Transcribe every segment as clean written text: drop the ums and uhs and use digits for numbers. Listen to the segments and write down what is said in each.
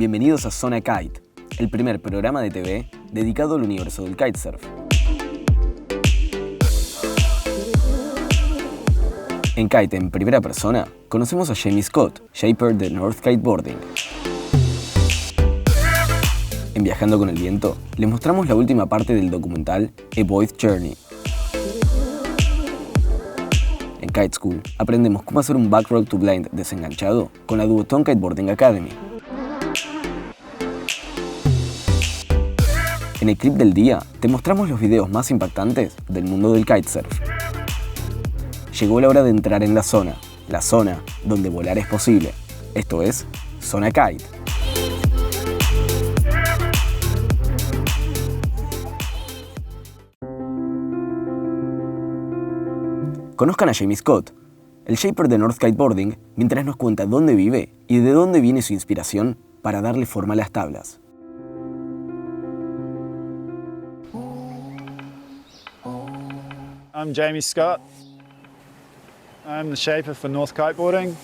Bienvenidos a Zona Kite, el primer programa de TV dedicado al universo del kitesurf. En Kite en primera persona, conocemos a Jamie Scott, shaper de North Kiteboarding. En Viajando con el Viento, les mostramos la última parte del documental A Boy's Journey. En Kite School, aprendemos cómo hacer un backroll to blind desenganchado con la Duotone Kiteboarding Academy. En el clip del día, te mostramos los videos más impactantes del mundo del kitesurf. Llegó la hora de entrar en la zona donde volar es posible. Esto es Zona Kite. Conozcan a Jamie Scott, el shaper de North Kiteboarding, mientras nos cuenta dónde vive y de dónde viene su inspiración para darle forma a las tablas. I'm Jamie Scott. I'm the shaper for North Kiteboarding,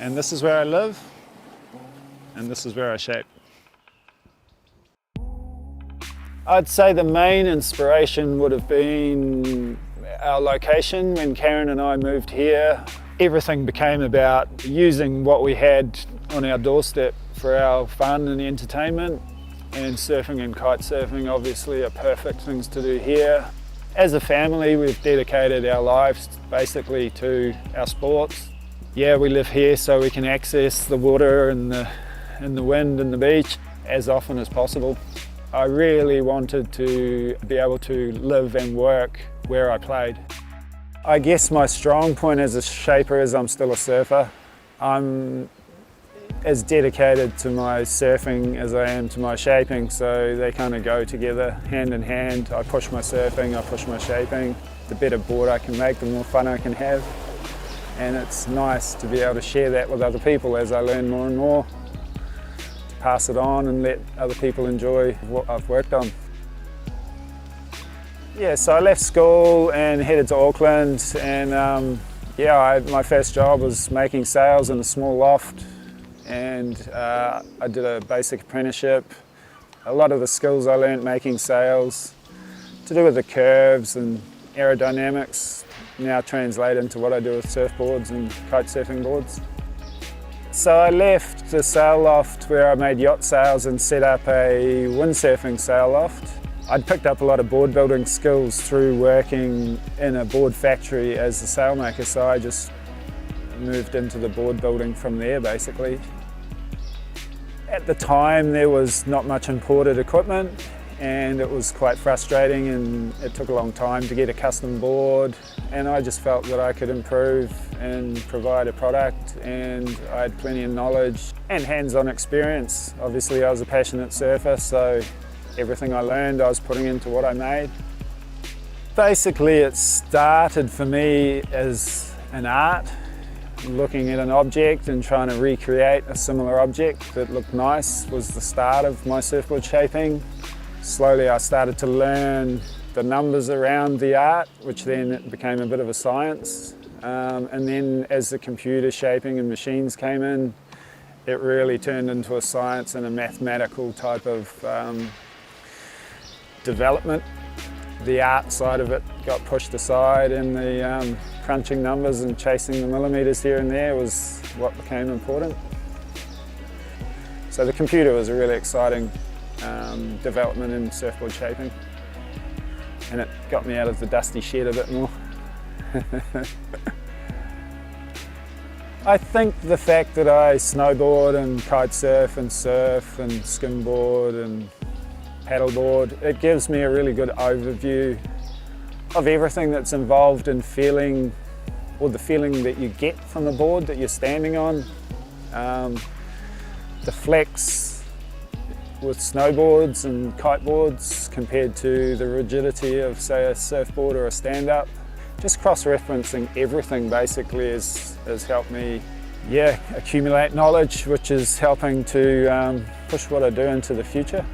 and this is where I live, and this is where I shape. I'd say the main inspiration would have been our location. When Karen and I moved here, everything became about using what we had on our doorstep for our fun and entertainment, and surfing and kite surfing obviously are perfect things to do here. As a family, we've dedicated our lives basically to our sports. Yeah, we live here so we can access the water and the wind and the beach as often as possible. I really wanted to be able to live and work where I played. I guess my strong point as a shaper is I'm still a surfer. I'm as dedicated to my surfing as I am to my shaping, so they kind of go together hand in hand. I push my surfing, I push my shaping. The better board I can make, the more fun I can have. And it's nice to be able to share that with other people as I learn more and more, to pass it on and let other people enjoy what I've worked on. Yeah, so I left school and headed to Auckland, and my first job was making sails in a small loft. And I did a basic apprenticeship. A lot of the skills I learned making sails to do with the curves and aerodynamics now translate into what I do with surfboards and kite surfing boards. So I left the sail loft where I made yacht sails and set up a windsurfing sail loft. I'd picked up a lot of board building skills through working in a board factory as a sailmaker, so I just moved into the board building from there basically. At the time there was not much imported equipment, and it was quite frustrating, and it took a long time to get a custom board, and I just felt that I could improve and provide a product, and I had plenty of knowledge and hands-on experience. Obviously I was a passionate surfer, so everything I learned I was putting into what I made. Basically it started for me as an art, looking at an object and trying to recreate a similar object that looked nice was the start of my surfboard shaping. Slowly I started to learn the numbers around the art, which then became a bit of a science. And then as the computer shaping and machines came in, it really turned into a science and a mathematical type of development. The art side of it got pushed aside, and the crunching numbers and chasing the millimeters here and there was what became important. So the computer was a really exciting development in surfboard shaping, and it got me out of the dusty shed a bit more. I think the fact that I snowboard and kitesurf and surf and skimboard and paddleboard, it gives me a really good overview of everything that's involved in feeling, or the feeling that you get from the board that you're standing on. The flex with snowboards and kiteboards compared to the rigidity of, say, a surfboard or a stand-up. Just cross-referencing everything basically has helped me accumulate knowledge, which is helping to push what I do into the future.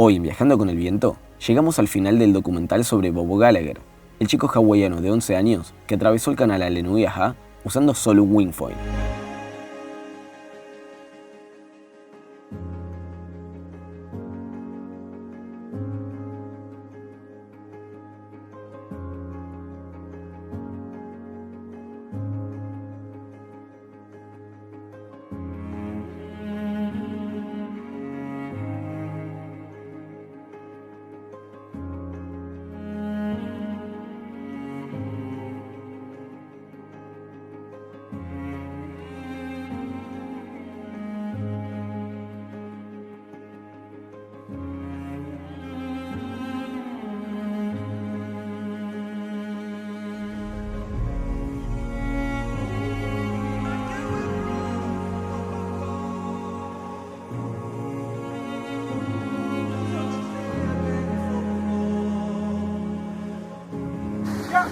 Hoy en Viajando con el Viento, llegamos al final del documental sobre Bobo Gallagher, el chico hawaiano de 11 años que atravesó el canal Alenuia usando solo un wingfoil.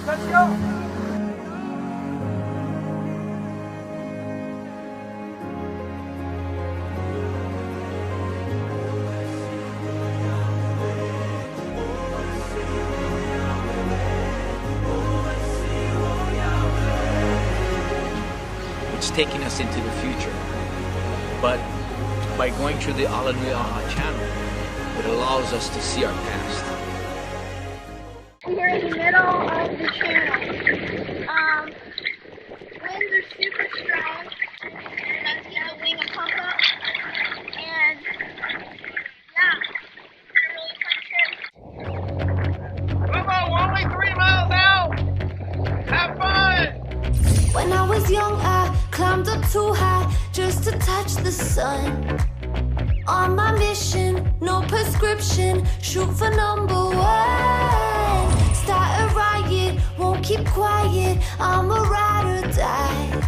Let's go! It's taking us into the future. But by going through the Alenuia channel, it allows us to see our past. We're in the middle of the channel. Winds are super strong, and I see the wing a pump up, and yeah, it's a really fun trip. Come on, only 3 miles out! Have fun! When I was young, I climbed up too high just to touch the sun. On my mission, no prescription, shoot for #1. Start a riot, won't keep quiet, I'm a ride or die.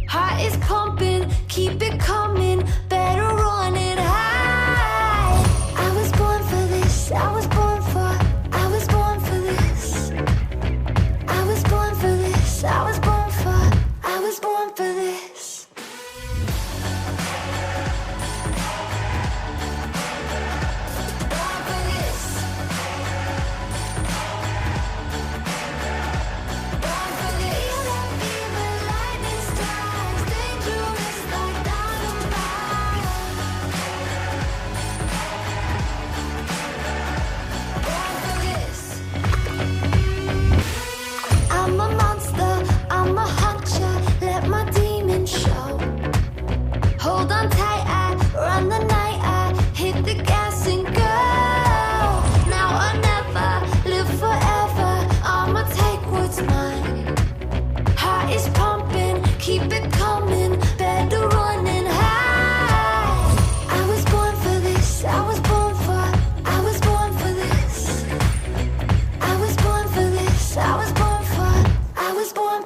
Heart is pumping, keep it coming, better run it high. I was born for this, I was born for this. I was born for this, I was born for this. I'm a monster, I'm a hunter, let my demons show. Hold on tight, I run the night, I hit the gas and go. Now or never, live forever, I'ma take what's mine. Heart is pumping, keep it coming, better running high. I was born for this, I was born for this. I was born for this, I was born for this. I was born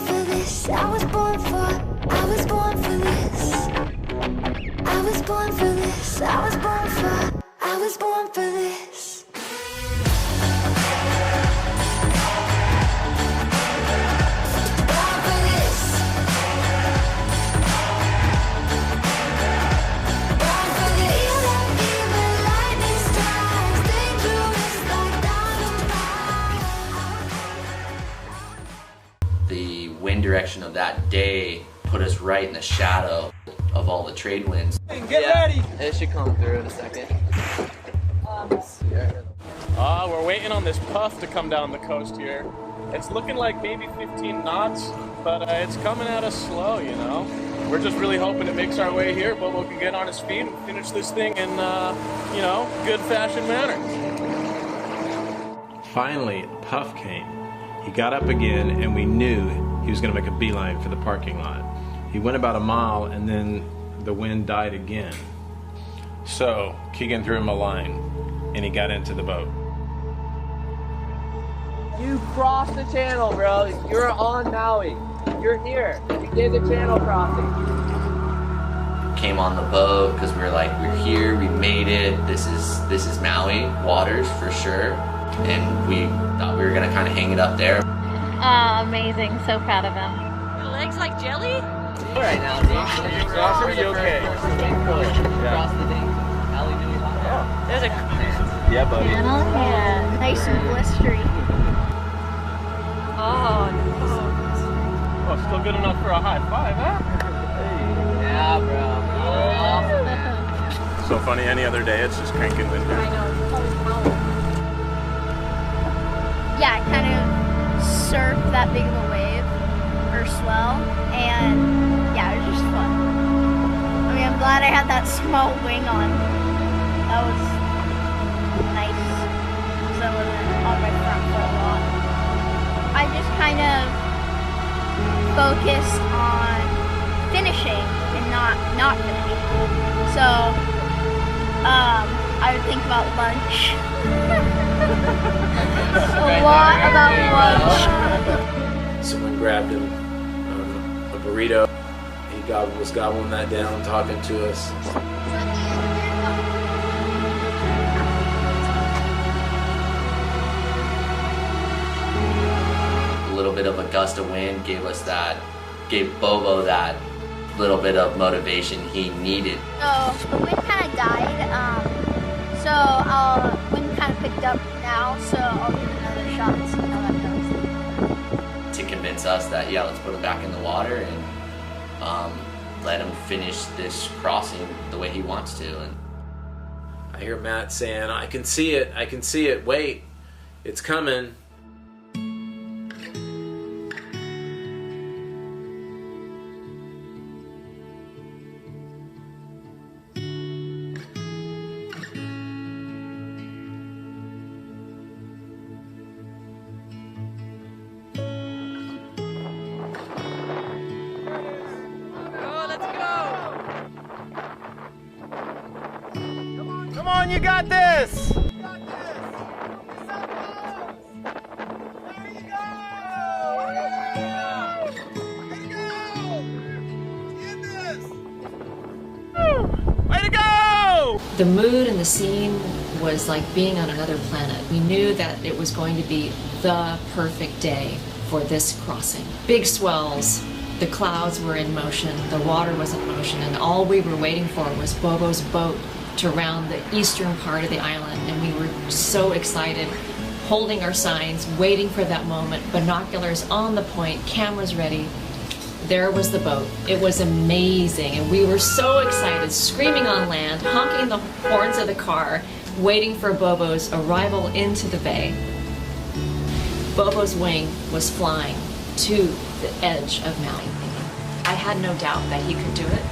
for this, I was born for this. I was born for this, I was born for this. The wind direction of that day put us right in the shadow of all the trade winds. Get ready! It should come through in a second. We're waiting on this puff to come down the coast here. It's looking like maybe 15 knots, but it's coming at us slow, you know. We're just really hoping it makes our way here, but we can get on his feet and finish this thing in, good fashion manner. Finally, Puff came. He got up again, and we knew he was going to make a beeline for the parking lot. He went about a mile, and then the wind died again. So Keegan threw him a line, and he got into the boat. You crossed the channel, bro. You're on Maui. You're here. You did the channel crossing. Came on the boat because we were like, we're here, we made it. This is Maui waters for sure. And we thought we were gonna kind of hang it up there. Amazing. So proud of him. Your legs like jelly? Right now, dude. Josh, are you okay? Cross the thing. Allie knew you hot. There's a... Yeah, buddy. Yeah. Nice and blistery. Oh, Oh, still good enough for a high five, huh? yeah, bro. So funny, any other day it's just cranking wind. I know. Yeah, I kind of surfed that big of a wave or swell, and yeah, it was just fun. I mean, I'm glad I had that small wing on. That was nice because I wasn't on my front foot a lot. I just kind of focused on finishing and not finishing. So I would think about lunch. A lot about lunch. Someone grabbed him a burrito. He was gobbling that down, talking to us. A little bit of a gust of wind gave Bobo that little bit of motivation he needed. So the wind kind of died. Wind kind of picked up now, so I'll give it another shot and see how that goes. To convince us that, yeah, let's put him back in the water and let him finish this crossing the way he wants to. And I hear Matt saying, I can see it, wait, it's coming. Come on, you got this! Way to go! The mood and the scene was like being on another planet. We knew that it was going to be the perfect day for this crossing. Big swells, the clouds were in motion, the water was in motion, and all we were waiting for was Bobo's boat to round the eastern part of the island. And we were so excited, holding our signs, waiting for that moment, binoculars on the point, cameras ready. There was the boat. It was amazing, and we were so excited, screaming on land, honking the horns of the car, waiting for Bobo's arrival into the bay. Bobo's wing was flying to the edge of Maui. I had no doubt that he could do it.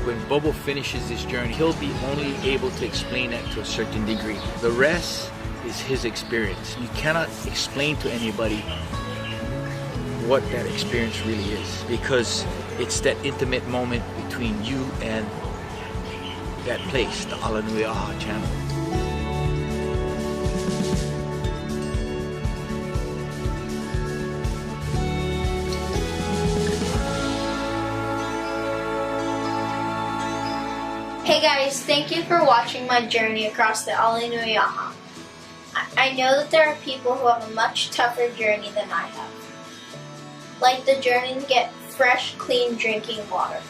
When Bobo finishes this journey, he'll be only able to explain that to a certain degree. The rest is his experience. You cannot explain to anybody what that experience really is, because it's that intimate moment between you and that place, the Ala Nui Aha channel. Hey guys, thank you for watching my journey across the Alenuiaha. I know that there are people who have a much tougher journey than I have. Like the journey to get fresh, clean drinking water.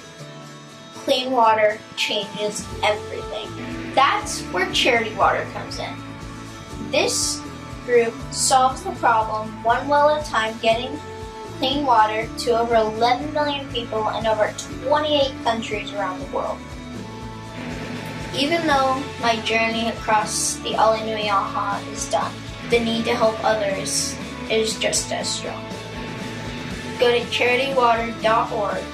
Clean water changes everything. That's where Charity Water comes in. This group solves the problem one well at a time, getting clean water to over 11 million people in over 28 countries around the world. Even though my journey across the Alenuiaha is done, the need to help others is just as strong. Go to charitywater.org,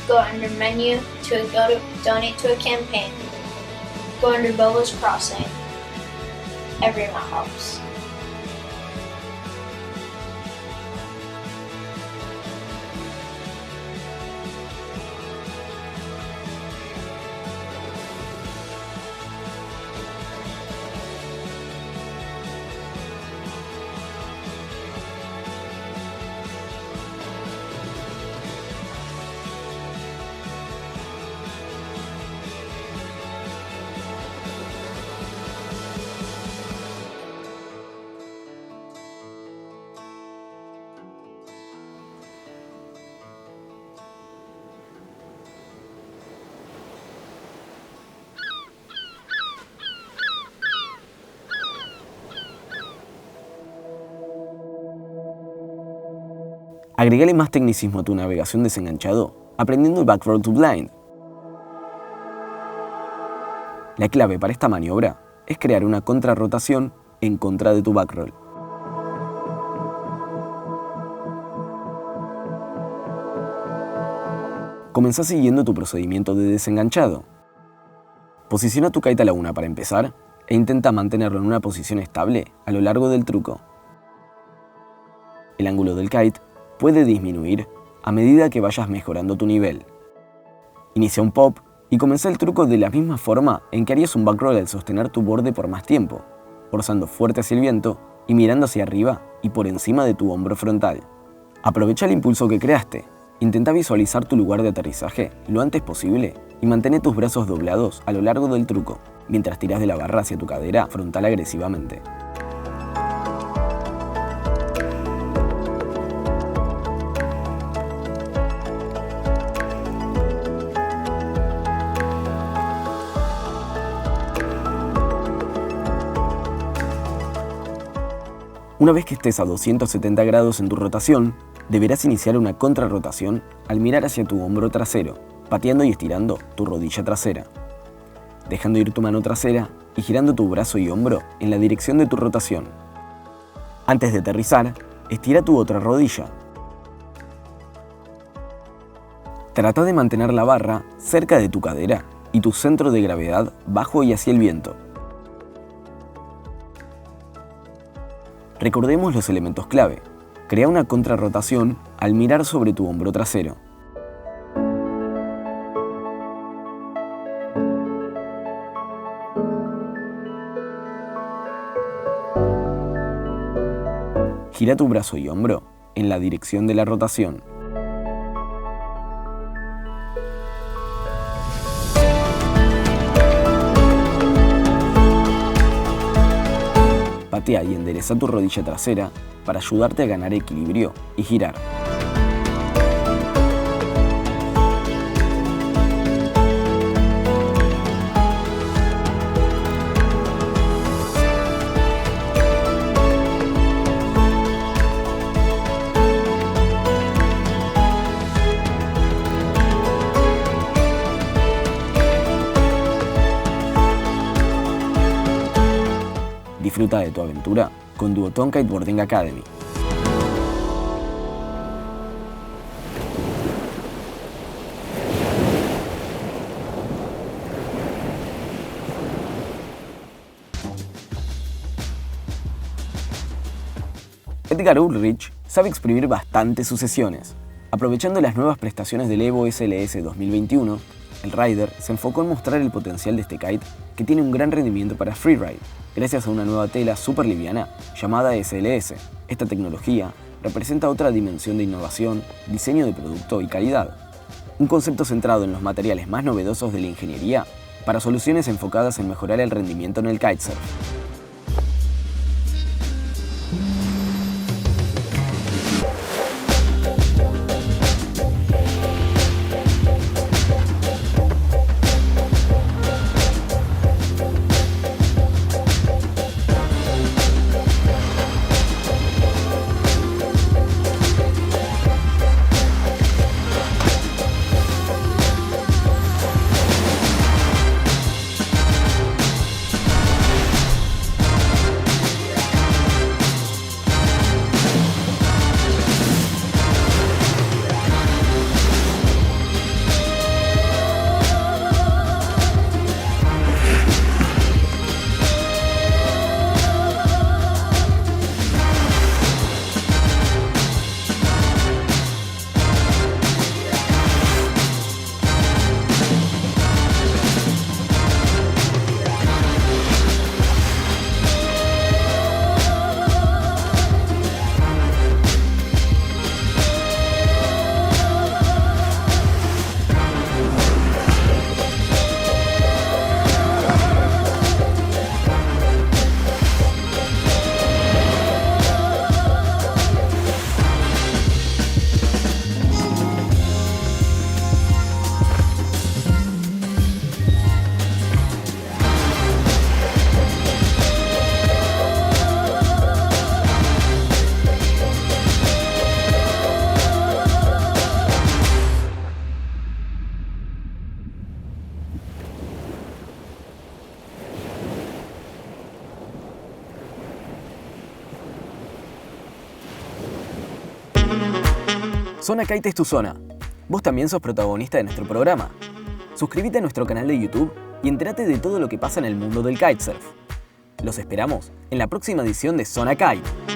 go under menu to go to donate to a campaign, go under Boba's Crossing. Everyone helps. Agregale más tecnicismo a tu navegación desenganchado aprendiendo el back roll to blind. La clave para esta maniobra es crear una contrarrotación en contra de tu back roll. Comenzá siguiendo tu procedimiento de desenganchado. Posiciona tu kite a la una para empezar e intenta mantenerlo en una posición estable a lo largo del truco. El ángulo del kite puede disminuir a medida que vayas mejorando tu nivel. Inicia un pop y comienza el truco de la misma forma en que harías un back roll al sostener tu borde por más tiempo, forzando fuerte hacia el viento y mirando hacia arriba y por encima de tu hombro frontal. Aprovecha el impulso que creaste, intenta visualizar tu lugar de aterrizaje lo antes posible y mantén tus brazos doblados a lo largo del truco, mientras tiras de la barra hacia tu cadera frontal agresivamente. Una vez que estés a 270 grados en tu rotación, deberás iniciar una contrarrotación al mirar hacia tu hombro trasero, pateando y estirando tu rodilla trasera, dejando ir tu mano trasera y girando tu brazo y hombro en la dirección de tu rotación. Antes de aterrizar, estira tu otra rodilla. Trata de mantener la barra cerca de tu cadera y tu centro de gravedad bajo y hacia el viento. Recordemos los elementos clave. Crea una contrarrotación al mirar sobre tu hombro trasero. Gira tu brazo y hombro en la dirección de la rotación. Patea y endereza tu rodilla trasera para ayudarte a ganar equilibrio y girar. Disfruta de tu aventura con Duotone Kiteboarding Academy. Edgar Ulrich sabe exprimir bastante sus sesiones. Aprovechando las nuevas prestaciones del Evo SLS 2021, el rider se enfocó en mostrar el potencial de este kite que tiene un gran rendimiento para freeride, gracias a una nueva tela súper liviana llamada SLS. Esta tecnología representa otra dimensión de innovación, diseño de producto y calidad. Un concepto centrado en los materiales más novedosos de la ingeniería para soluciones enfocadas en mejorar el rendimiento en el kitesurf. Zona Kite es tu zona. Vos también sos protagonista de nuestro programa. Suscríbete a nuestro canal de YouTube y entérate de todo lo que pasa en el mundo del kitesurf. Los esperamos en la próxima edición de Zona Kite.